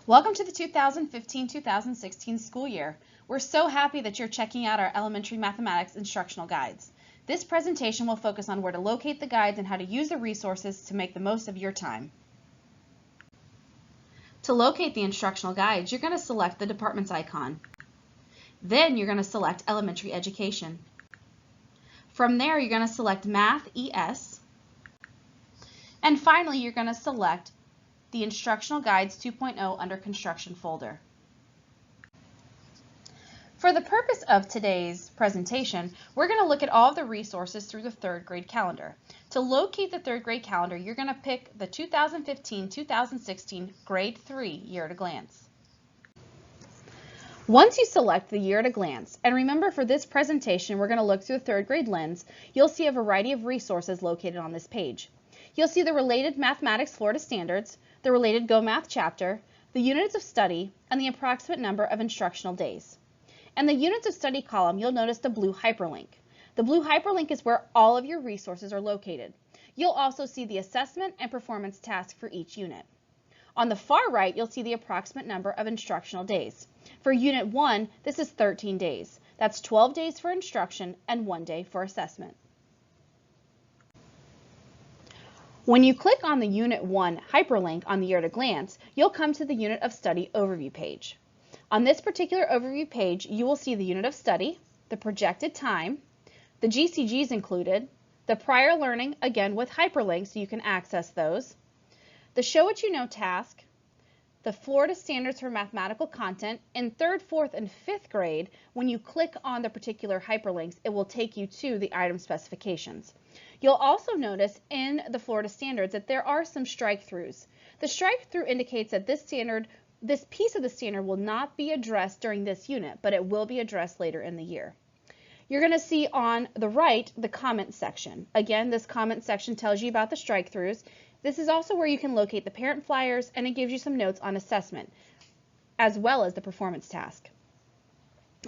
Welcome to the 2015-2016 school year. We're so happy that you're checking out our elementary mathematics instructional guides. This presentation will focus on where to locate the guides and how to use the resources to make the most of your time. To locate the instructional guides, you're going to select the department's icon. Then you're going to select Elementary Education. From there, you're going to select Math ES. And finally, you're going to select the Instructional Guides 2.0 under Construction folder. For the purpose of today's presentation, we're going to look at all of the resources through the third grade calendar. To locate the third grade calendar, you're going to pick the 2015-2016 Grade 3 Year at a Glance. Once you select the Year at a Glance, and remember for this presentation we're going to look through the third grade lens, you'll see a variety of resources located on this page. You'll see the related Mathematics Florida Standards, the related Go Math chapter, the units of study, and the approximate number of instructional days. In the units of study column, you'll notice the blue hyperlink. The blue hyperlink is where all of your resources are located. You'll also see the assessment and performance task for each unit. On the far right, you'll see the approximate number of instructional days. For Unit 1, this is 13 days. That's 12 days for instruction and 1 day for assessment. When you click on the Unit 1 hyperlink on the Year at a Glance, you'll come to the Unit of Study Overview page. On this particular overview page, you will see the unit of study, the projected time, the GCGs included, the prior learning, again with hyperlinks so you can access those, the Show What You Know task, the Florida Standards for Mathematical Content. In 3rd, 4th, and 5th grade, when you click on the particular hyperlinks, it will take you to the item specifications. You'll also notice in the Florida Standards that there are some strike-throughs. The strike-through indicates that this piece of the standard will not be addressed during this unit, but it will be addressed later in the year. You're going to see on the right the comment section. Again, this comment section tells you about the strike-throughs. This is also where you can locate the parent flyers, and it gives you some notes on assessment, as well as the performance task.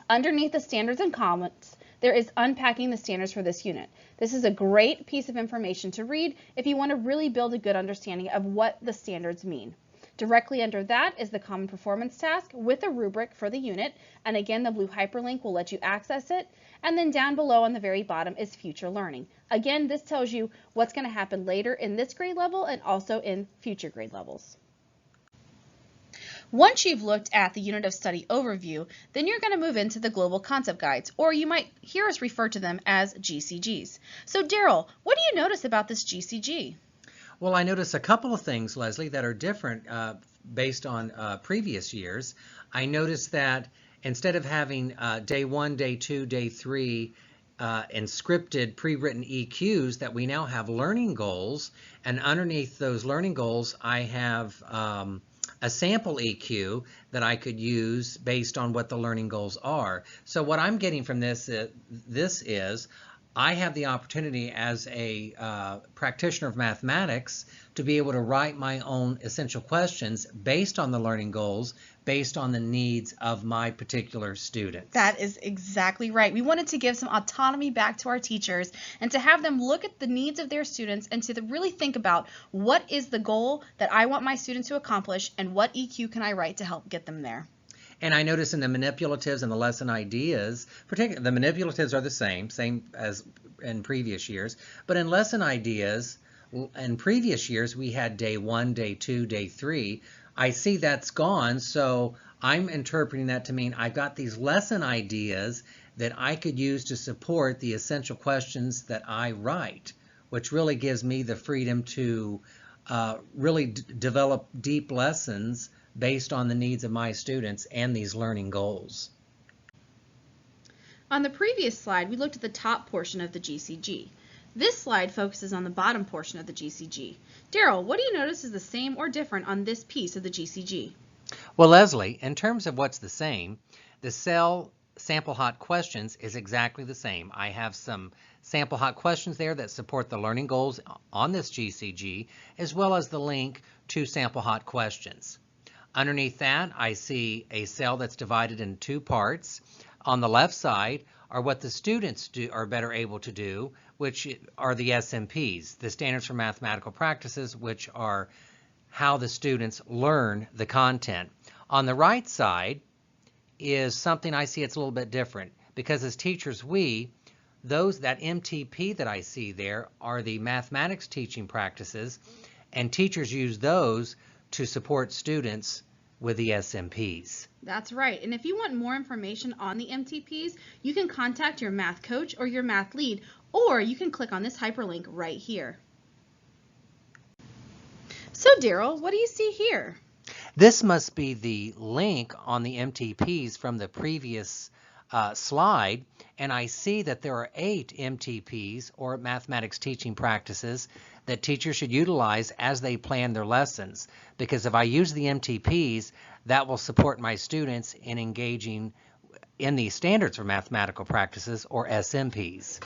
Underneath the standards and comments, there is unpacking the standards for this unit. This is a great piece of information to read if you want to really build a good understanding of what the standards mean. Directly under that is the common performance task with a rubric for the unit, and again the blue hyperlink will let you access it. And then down below on the very bottom is future learning. Again, this tells you what's going to happen later in this grade level and also in future grade levels. Once you've looked at the unit of study overview, then you're going to move into the global concept guides, or you might hear us refer to them as GCGs. So Daryl, what do you notice about this GCG? Well, I notice a couple of things, Leslie, that are different based on previous years. I noticed that instead of having day 1, day 2, day 3 and scripted pre-written EQs, that we now have learning goals, and underneath those learning goals I have a sample EQ that I could use based on what the learning goals are. So what I'm getting from this is I have the opportunity as a practitioner of mathematics to be able to write my own essential questions based on the learning goals, based on the needs of my particular students. That is exactly right. We wanted to give some autonomy back to our teachers and to have them look at the needs of their students and to really think about what is the goal that I want my students to accomplish and what EQ can I write to help get them there. And I notice in the manipulatives and the lesson ideas, particularly the manipulatives are the same as in previous years, but in lesson ideas, in previous years we had day 1, day 2, day 3. I see that's gone, so I'm interpreting that to mean I've got these lesson ideas that I could use to support the essential questions that I write, which really gives me the freedom to really develop deep lessons based on the needs of my students and these learning goals. On the previous slide, we looked at the top portion of the GCG. This slide focuses on the bottom portion of the GCG. Daryl, what do you notice is the same or different on this piece of the GCG? Well, Leslie, in terms of what's the same, the cell sample hot questions is exactly the same. I have some sample hot questions there that support the learning goals on this GCG, as well as the link to sample hot questions. Underneath that, I see a cell that's divided into 2 parts. On the left side are what the students are better able to do, which are the SMPs, the Standards for Mathematical Practices, which are how the students learn the content. On the right side is something I see it's a little bit different, because as teachers, that MTP that I see there are the mathematics teaching practices, and teachers use those to support students with the SMPs. That's right. And if you want more information on the MTPs, you can contact your math coach or your math lead, or you can click on this hyperlink right here. So Daryl, what do you see here? This must be the link on the MTPs from the previous slide, and I see that there are 8 MTPs, or mathematics teaching practices, that teachers should utilize as they plan their lessons, because if I use the MTPs, that will support my students in engaging in the standards for mathematical practices, or SMPs.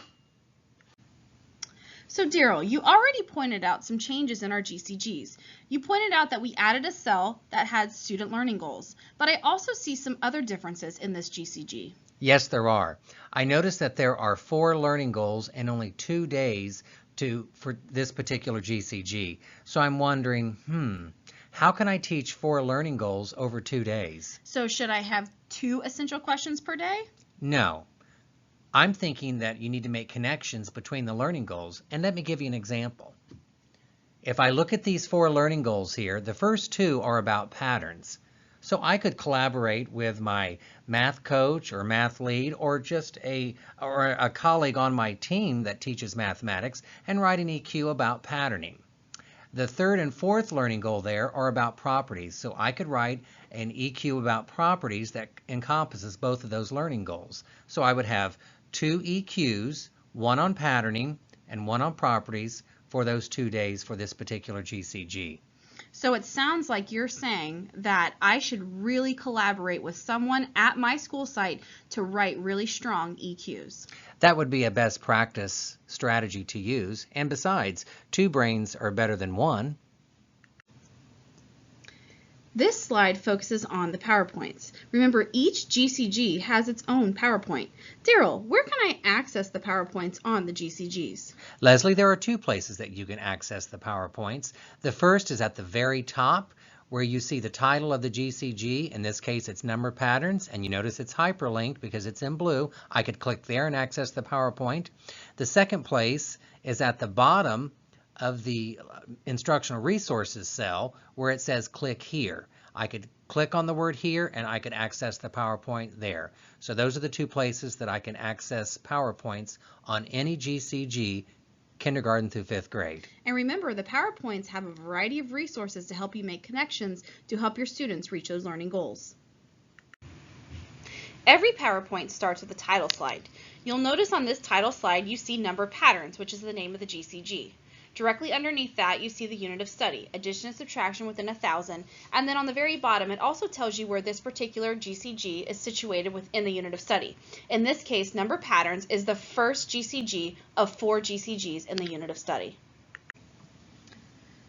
So Daryl, you already pointed out some changes in our GCGs. You pointed out that we added a cell that had student learning goals, but I also see some other differences in this GCG. Yes, there are. I noticed that there are 4 learning goals and only 2 days for this particular GCG. So I'm wondering, how can I teach 4 learning goals over 2 days? So should I have 2 essential questions per day? No. I'm thinking that you need to make connections between the learning goals, and let me give you an example. If I look at these 4 learning goals here, the first 2 are about patterns. So I could collaborate with my math coach or math lead, or just a colleague on my team that teaches mathematics, and write an EQ about patterning. The third and fourth learning goal there are about properties, so I could write an EQ about properties that encompasses both of those learning goals. So I would have 2 EQs, one on patterning and one on properties, for those 2 days for this particular GCG. So it sounds like you're saying that I should really collaborate with someone at my school site to write really strong EQs. That would be a best practice strategy to use, and besides, 2 brains are better than 1. This slide focuses on the PowerPoints. Remember, each GCG has its own PowerPoint. Daryl, where can I access the PowerPoints on the GCGs? Leslie, there are 2 places that you can access the PowerPoints. The first is at the very top, where you see the title of the GCG. In this case, it's number patterns, and you notice it's hyperlinked because it's in blue. I could click there and access the PowerPoint. The second place is at the bottom of the instructional resources cell, where it says click here. I could click on the word here and I could access the PowerPoint there. So those are the 2 places that I can access PowerPoints on any GCG, kindergarten through 5th grade. And remember, the PowerPoints have a variety of resources to help you make connections to help your students reach those learning goals. Every PowerPoint starts with a title slide. You'll notice on this title slide you see number patterns, which is the name of the GCG. Directly underneath that, you see the unit of study, addition and subtraction within 1,000, and then on the very bottom, it also tells you where this particular GCG is situated within the unit of study. In this case, number patterns is the first GCG of 4 GCGs in the unit of study.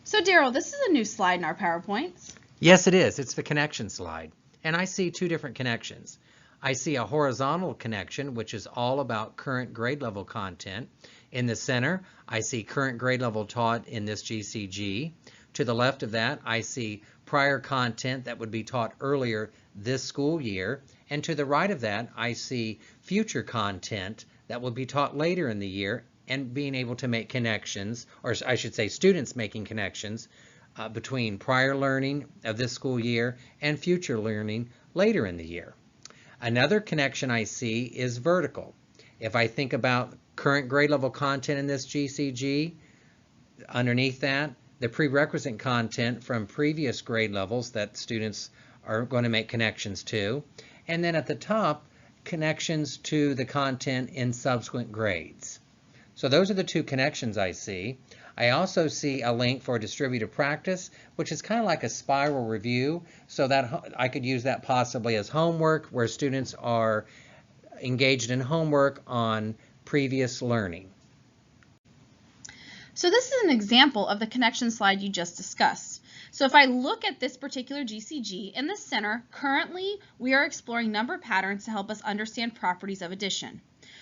So Daryl, this is a new slide in our PowerPoints. Yes, it is. It's the connection slide, and I see 2 different connections. I see a horizontal connection, which is all about current grade level content. In the center, I see current grade level taught in this GCG. To the left of that, I see prior content that would be taught earlier this school year. And to the right of that, I see future content that will be taught later in the year, and being able to make connections, or I should say students making connections between prior learning of this school year and future learning later in the year. Another connection I see is vertical. If I think about current grade level content in this GCG, underneath that, the prerequisite content from previous grade levels that students are going to make connections to, and then at the top, connections to the content in subsequent grades. So those are the 2 connections I see. I also see a link for distributed practice, which is kind of like a spiral review, so that I could use that possibly as homework, where students are engaged in homework on previous learning. So this is an example of the connection slide you just discussed. So if I look at this particular GCG, in the center, currently we are exploring number patterns to help us understand properties of addition.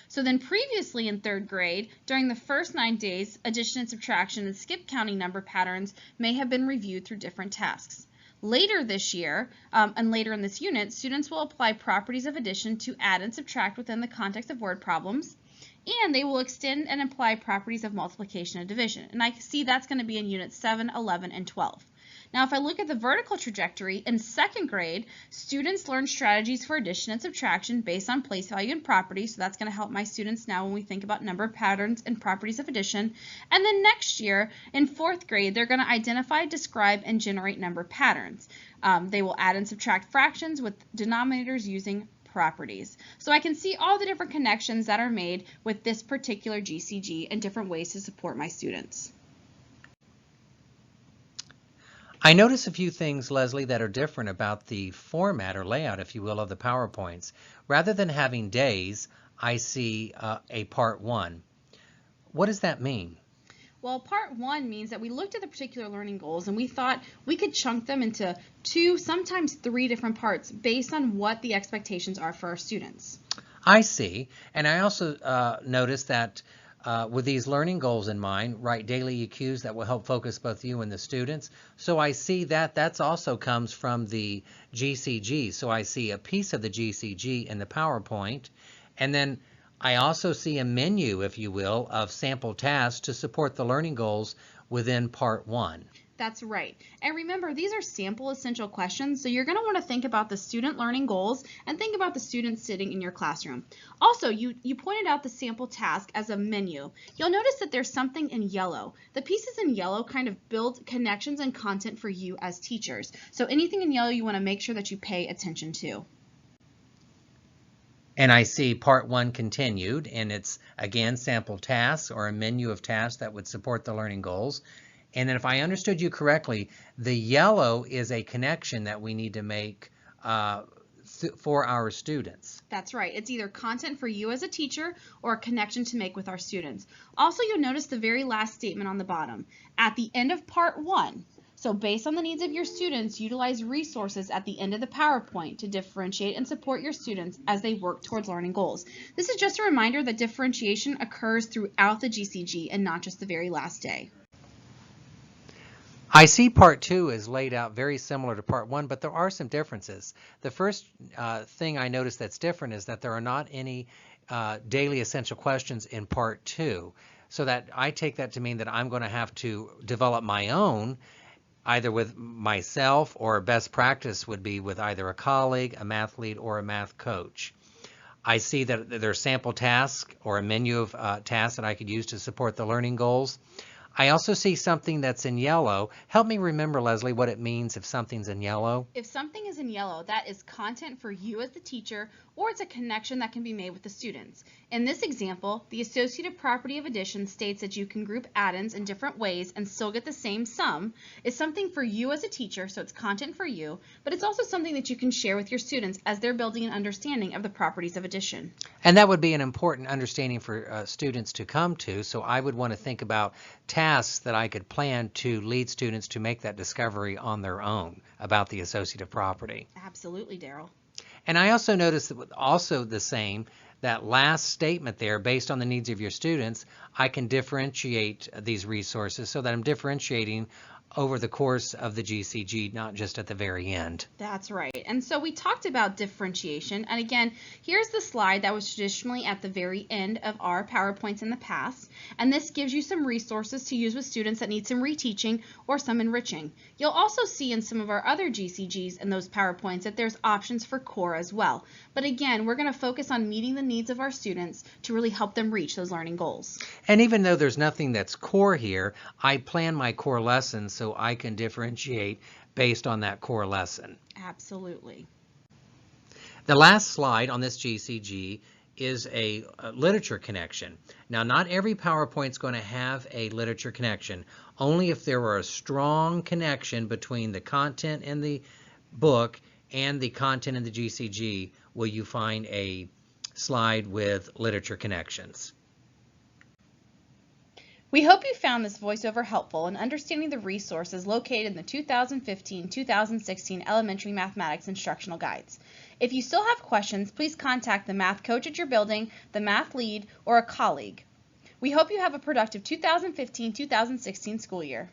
So then previously in 3rd grade, during the first 9 days, addition and subtraction and skip counting number patterns may have been reviewed through different tasks. Later this year, and later in this unit, students will apply properties of addition to add and subtract within the context of word problems, and they will extend and apply properties of multiplication and division. And I see that's going to be in units 7, 11, and 12. Now, if I look at the vertical trajectory, in second grade, students learn strategies for addition and subtraction based on place value and property. So that's going to help my students now when we think about number patterns and properties of addition. And then next year, in fourth grade, they're going to identify, describe, and generate number patterns. They will add and subtract fractions with denominators using properties. So I can see all the different connections that are made with this particular GCG and different ways to support my students. I notice a few things, Leslie, that are different about the format or layout, if you will, of the PowerPoints. Rather than having days, I see a part 1. What does that mean? Well, part 1 means that we looked at the particular learning goals and we thought we could chunk them into 2, sometimes 3 different parts based on what the expectations are for our students. I see. And I also noticed that with these learning goals in mind, write daily cues that will help focus both you and the students. So I see that that's also comes from the GCG. So I see a piece of the GCG in the PowerPoint. And then I also see a menu, if you will, of sample tasks to support the learning goals within part 1. That's right. And remember, these are sample essential questions, so you're going to want to think about the student learning goals and think about the students sitting in your classroom. Also, you pointed out the sample task as a menu. You'll notice that there's something in yellow. The pieces in yellow kind of build connections and content for you as teachers. So anything in yellow you want to make sure that you pay attention to. And I see part 1 continued, and it's again sample tasks or a menu of tasks that would support the learning goals. And then if I understood you correctly, the yellow is a connection that we need to make for our students. That's right. It's either content for you as a teacher or a connection to make with our students. Also, you'll notice the very last statement on the bottom. At the end of part 1, so based on the needs of your students, utilize resources at the end of the PowerPoint to differentiate and support your students as they work towards learning goals. This is just a reminder that differentiation occurs throughout the GCG and not just the very last day. I see part 2 is laid out very similar to part 1, but there are some differences. The first thing I noticed that's different is that there are not any daily essential questions in part 2. So that I take that to mean that I'm going to have to develop my own, either with myself, or best practice would be with either a colleague, a math lead, or a math coach. I see that there's sample tasks or a menu of tasks that I could use to support the learning goals. I also see something that's in yellow. Help me remember, Leslie, what it means if something's in yellow. If something is in yellow, that is content for you as the teacher, or it's a connection that can be made with the students. In this example, the associative property of addition states that you can group addends in different ways and still get the same sum. It's something for you as a teacher, so it's content for you, but it's also something that you can share with your students as they're building an understanding of the properties of addition. And that would be an important understanding for students to come to, so I would want to think about tasks that I could plan to lead students to make that discovery on their own about the associative property. Absolutely, Daryl. And I also noticed that also the same, that last statement there, based on the needs of your students, I can differentiate these resources so that I'm differentiating over the course of the GCG, not just at the very end. That's right. And so we talked about differentiation. And again, here's the slide that was traditionally at the very end of our PowerPoints in the past. And this gives you some resources to use with students that need some reteaching or some enriching. You'll also see in some of our other GCGs and those PowerPoints that there's options for core as well. But again, we're going to focus on meeting the needs of our students to really help them reach those learning goals. And even though there's nothing that's core here, I plan my core lessons so I can differentiate based on that core lesson. Absolutely. The last slide on this GCG is a literature connection. Now, not every PowerPoint is going to have a literature connection. Only if there were a strong connection between the content in the book and the content in the GCG will you find a slide with literature connections. We hope you found this voiceover helpful in understanding the resources located in the 2015-2016 Elementary Mathematics Instructional Guides. If you still have questions, please contact the math coach at your building, the math lead, or a colleague. We hope you have a productive 2015-2016 school year.